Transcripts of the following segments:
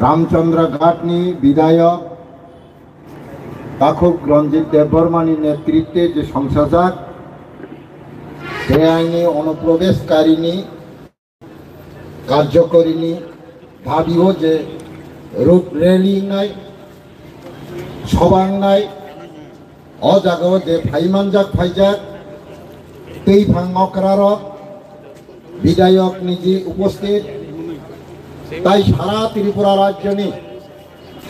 रामचंद्र घाटनी विधायक ताखुक रंजित देवबर्मानी नेतृत्वे जे संसद बेआईनी अनुप्रवेशकारिणी कार्यकरिणी दाबिओ जे रोड रैली नाय सबांनाय अ जागायाव जे फाइमानजाक फाइजाक तै फांगकरारक विधायक निजी उपस्थित ताई सारा त्रिपुरा राज्यनि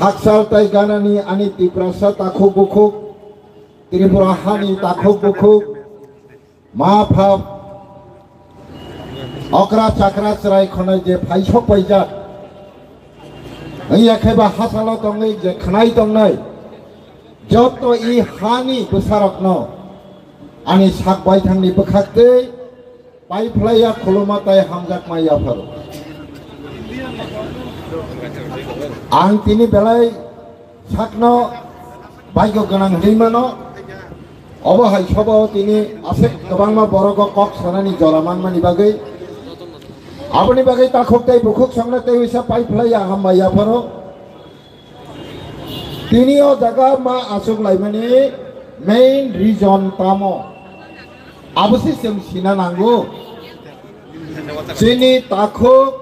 हाकसाल ताई गानानि आनि तिप्रासा ताखुक बुखुक त्रिपुरा हानि ताखुक बुखुक माफाब अक्रा चाक्रा चराय खनाय जे फाइसक फाइजाक एखेबा हासाल दंनै जे खनाय दंनै जत इ हानि बोसारकनो आनि साक बायथांनि बोखाक्तै पाइफ्लाया खुलुमाताय हामजाक मायाफोर आं तिनि बेलाय साकनो भाग्य गोनां हदैमानो अबहाय सबाव तिनि आसे गोबांमा बरग कक सानानि जलामानमानि बागै आबनि बागै ताखुकताय बुखुक संनातै हिसा पाइफ्लाया हामबायाफोर तिनि ओ जागा मा आसुक लाइमानि मेन रिजन तामो आबसि जों सिना नांगौ चिनी ताखुक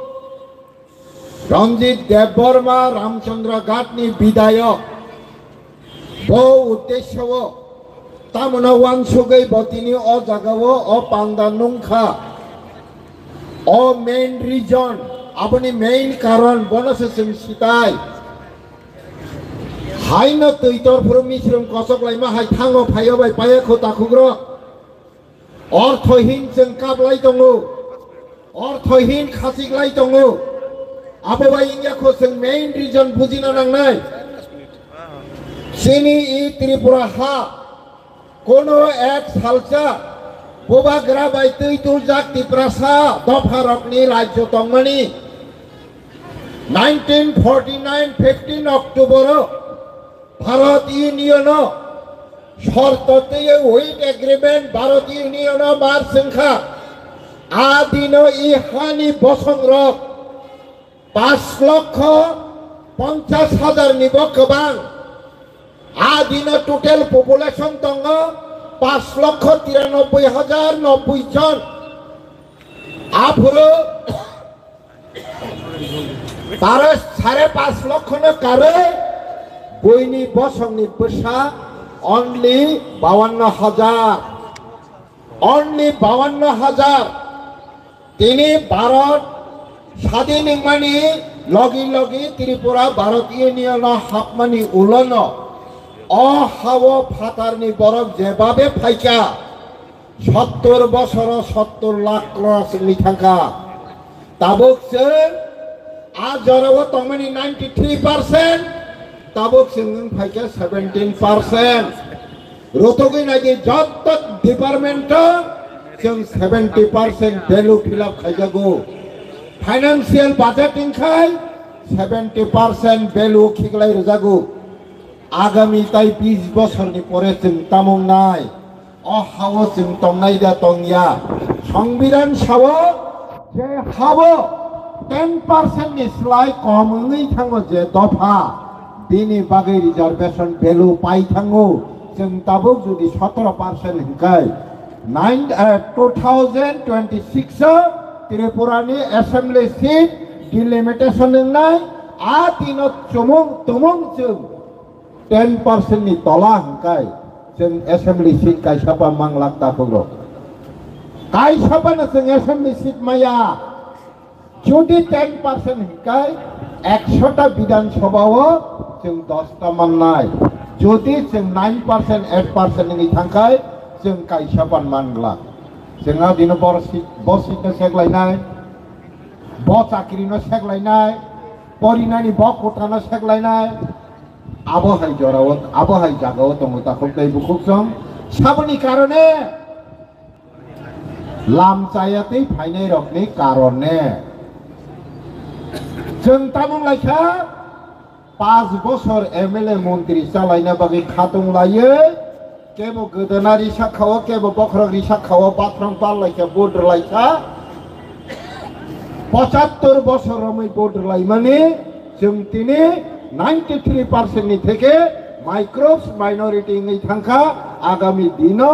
रंजित देवबर्मा रामचंद्र घाटनी विधायक बो उद्देश्य तामना वानसुगै बतिनी अ जागाव अ पांदा नुंखा अ मेन रिजन अपनी मेन कारण बनसे जों सिताय हायनो तैतर फुरमिश्रम कसक लाइमा हाय थांगो फायो बाय पायाखौ ताखुग्र अर्थहीन जों काबलाय दङो अर्थहीन खासिगलाय दङो आबोबा इंयाखौ जों मेन रिजन बुजिना नांनाय सिनि इ त्रिपुरा हा कोनो एक सालसा बोबा ग्रा बाय तैतुल जाक तिप्रासा दफारकनि राज्य दंमनि 1949 15 अक्टोबर भारत यूनियन शर्तते हुइट एग्रीमेंट भारत यूनियन मार संखा आदिनो इ हानि बसंरक 5,50,000 निबो गोबां आदिनो टोटल पपुलेशन दङ 5,93,090 जन आफुरो तारे 5.5 लाख न कारे बयनि बसंनि बोसा only 52,000 only 52,000 তিনি ভারত স্বাধীন মানি লগি লগি ত্রিপুরা ভারত ইউনিয়ন হাফমানি উলন অহাব ফাতারনি বরফ যেভাবে ফাইকা 70 বছর 70 লাখ ক্রসনি থাকা তাবকসে আজরাও তমনি 93% ताबुक सिंगन फाइके 17% रोतोगै नागि जत डिपार्टमेंट जों 70% वैल्यू फिलअप खाइजागो फाइनेंशियल बजेटिंग खाय 70% वैल्यू खिगलाय रजागो आगामी ताई 20 बोसोरनि परे जों तामंनाय अ हाव जों तंनाय दा तंया संविधान साव जे हाव 10% नि स्लाय कमङै थाङो जे दफा दिनी बागै रिजर्वेशन वैल्यू पाइ थाङो जों ताबुक जुदि 17% हिंखाय 2026 त्रिपुरानि एसेम्बली सीट डिलिमिटेशन नाय आ तिनो चुमुं तुमुं जों 10% नि तला हिंखाय जों एसेम्बली सीट कायसापा मांगलाक ताखुग्र कायसापानो जों एसेम्बली सीट माया जुदि 10% हिंखाय 100टा विधानसभाव जों 10टा माननाय जुदि जों 9% 8% नि थांखाय जों कायसापान मानला जोंहा दिनो बसिनो सेगलायनाय ब चाकरिनो सेगलायनाय परिनानि ब कोटानो सेगलायनाय आबहाय जराव आबहाय जागाव दङ ताखुकदै बुखुकजों साबनि कारणे लामचायातै फायनाय रकनि कारणे जों तामुंलायखा 5 बोसोर एमएलए मंत्री चालायना बागै खाtung लायो केबो गोदोनारि साखाव केबो बखरगरि साखाव बाथ्रं पाललायखा बोद्रलायखा 75 बोसोर मै बोद्रलाय माने जों तिनि 93% नि थेके माइक्रोब्स माइनॉरिटी नि थांखा आगामी दिनो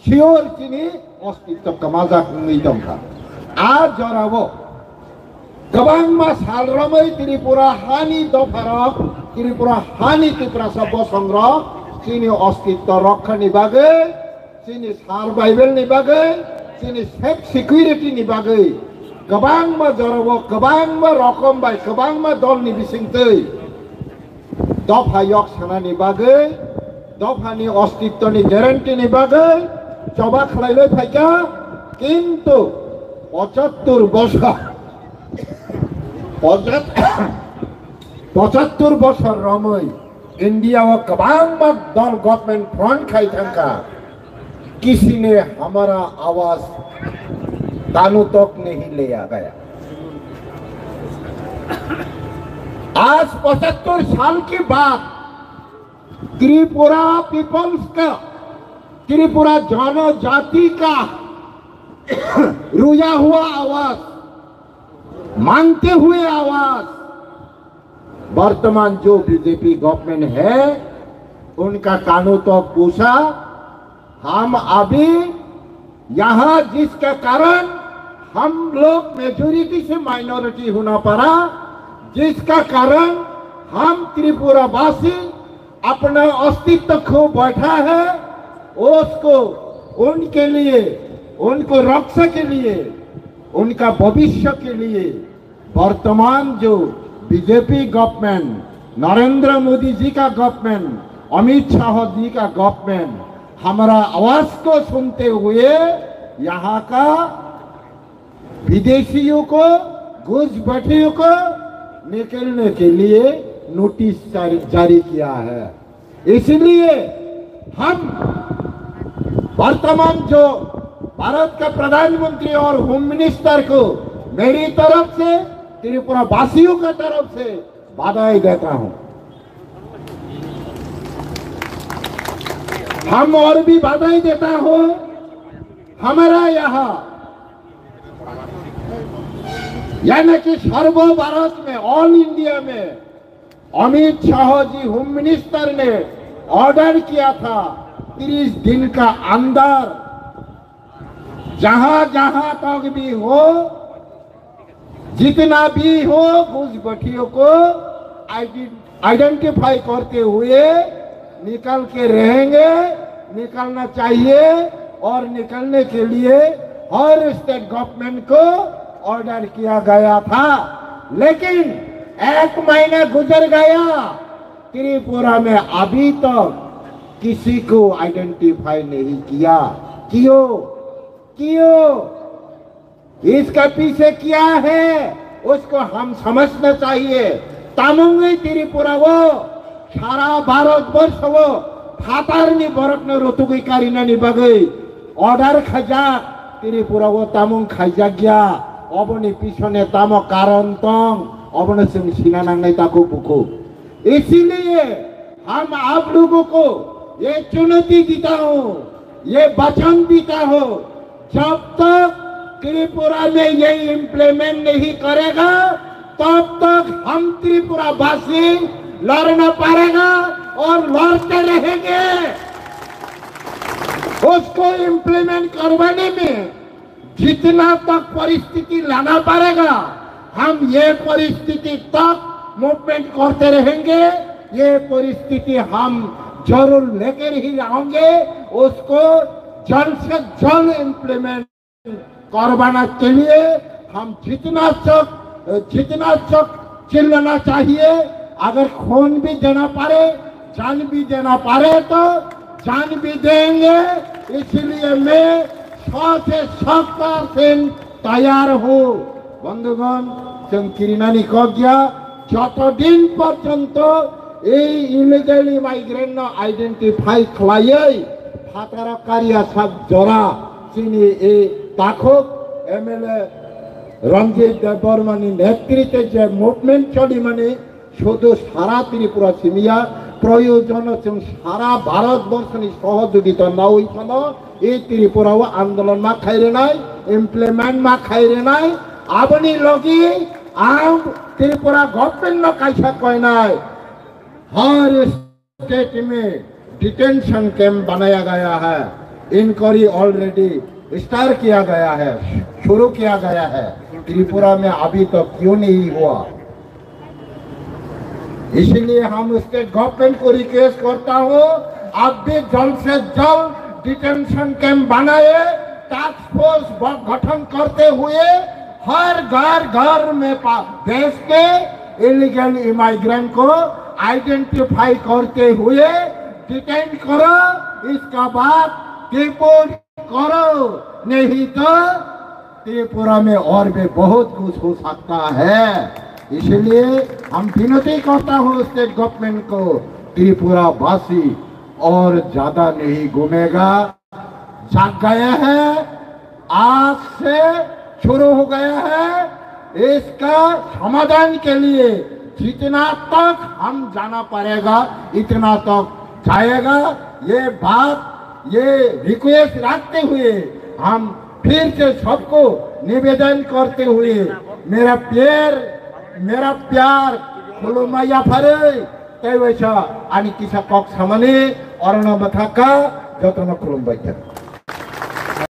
शियोर तिनि अस्तित्व कमाजा नि दंखा आ जराबो गोबां मा सालरमै त्रिपुरा हानि दफारक त्रिपुरा हानि त्रिपुरा सब संग्रह तिनि अस्तित्व रक्षानि बागै तिनि सार्भाइवेलनि बागै तिनि सेफ सिकिउरिटिनि बागै गोबां मा जराबो गोबां मा रकम बाय गोबां मा दलनि बिसिंतै दफा yok सानानि बागै दफानि अस्तित्वनि ग्यारान्टिनि बागै जबा खालायलै फाइका किन्तु 75 বছর 75 বছর रमै इंडिया व गोबां मा दल गवर्नमेंट फ्रंट खाई थांका किसी ने हमारा आवाज कानों तक नहीं लिया गया। आज 75 साल के बाद त्रिपुरा पीपल्स का त्रिपुरा जनजाति का रोया हुआ आवाज मांगते हुए आवाज वर्तमान जो बीजेपी गवर्नमेंट है उनका कानों तक पूछा। हम अभी यहाँ जिसका कारण हम लोग मेजोरिटी से माइनॉरिटी होना पड़ा, जिसका कारण हम त्रिपुरावासी अपना अस्तित्व खो बैठा है, उसको उनके लिए उनको रक्षा के लिए उनका भविष्य के लिए वर्तमान जो बीजेपी गवर्नमेंट नरेंद्र मोदी जी का गवर्नमेंट अमित शाह जी का गवर्नमेंट हमारा आवाज को सुनते हुए यहाँ का विदेशियों को घुसपैठियों को निकलने के लिए नोटिस जारी किया है। इसलिए हम वर्तमान जो भारत का प्रधानमंत्री और होम मिनिस्टर को मेरी तरफ से त्रिपुरा वासियों की तरफ से बधाई देता हूं। हम और भी बधाई देता हूं। हमारा यहाँ यानी कि सर्व भारत में ऑल इंडिया में अमित शाह जी होम मिनिस्टर ने ऑर्डर किया था 30 दिन का अंदर जहां जहां तक भी हो जितना भी हो घुसपैठियों को आइडेंटिफाई करते हुए निकल के रहेंगे, निकलना चाहिए और निकलने के लिए हर स्टेट गवर्नमेंट को ऑर्डर किया गया था। लेकिन 1 महीना गुजर गया, त्रिपुरा में अभी तक किसी को आइडेंटिफाई नहीं किया। क्यों? इसका पीछे क्या है उसको हम समझना चाहिए। तामुंगी त्रिपुरा वो सारा भारत वर्ष वो फातारनी बरकनो रोतुगै कारिनानि बागै ऑर्डर खाजा त्रिपुरा वो तामुं खाजा गया अबनि पिछने तामो कारण तंग अबने जों सिना नांनाय ताको बुको। इसीलिए हम आप लोगों को ये चुनौती देता हूँ, ये वचन देता हूँ, जब तक त्रिपुरा में ये इम्प्लीमेंट नहीं करेगा तब तक हम त्रिपुरावासी लड़ना पड़ेगा और लड़ते रहेंगे। उसको इम्प्लीमेंट करवाने में जितना तक परिस्थिति लाना पड़ेगा हम ये परिस्थिति तक मूवमेंट करते रहेंगे। ये परिस्थिति हम जरूर लेकर ही आएंगे। उसको जल्द से जल्द इम्प्लीमेंट करवाना के लिए हम जितना चक चिल्लाना चाहिए। अगर खून भी देना पड़े, जान भी देना पड़े तो जान भी देंगे। इसलिए मैं 100% तैयार हूँ। बंधुगण जों किरिनानि कगिया যতদিন পর্যন্ত এই ইলিগালি মাইগ্রেন্ট আইডেন্টিফাই খালাই ফাতারাকারিয়া সাব জরা চিনি এই তাখক এমএলএ রঞ্জিত দেববর্মানি নেতৃত্বে যে মুভমেন্ট চলি মানে শুধু সারা ত্রিপুরা সিমিয়া প্রয়োজন সারা ভারতবর্ষনি সহযোগিতা না হইছন এই ত্রিপুরাও আন্দোলন মা খাইরে নাই ইমপ্লিমেন্ট মা খাইরে নাই আপনি লগি आम त्रिपुरा गवर्नमेंट ने कैसा कहना है, हर स्टेट में डिटेंशन कैंप बनाया गया है, इंक्वायरी ऑलरेडी स्टार्ट किया गया है, शुरू किया गया है। त्रिपुरा में अभी तक क्यों नहीं हुआ? इसलिए हम स्टेट गवर्नमेंट को रिक्वेस्ट करता हूँ, आप भी जल्द से जल्द डिटेंशन कैंप बनाए, टास्क फोर्स गठन करते हुए हर घर में देश के इलीगल इमाइग्रेंट को आइडेंटिफाई करते हुए डिटेन करो, इसका बाद रिपोर्ट करो, नहीं तो त्रिपुरा में और भी बहुत कुछ हो सकता है। इसलिए हम विनती करता हूँ स्टेट गवर्नमेंट को, त्रिपुरा वासी और ज्यादा नहीं घूमेगा, जाग गया है, आज से शुरू हो गया है। इसका समाधान के लिए जितना तक हम जाना पड़ेगा इतना तक जाएगा। ये बात, ये रिक्वेस्ट रखते हुए हम फिर से सबको निवेदन करते हुए मेरा प्यार खुलुमैया फरे तै वैसा आणि किसा कक सामने अरण्य मथाका जतन खुलुमबाय।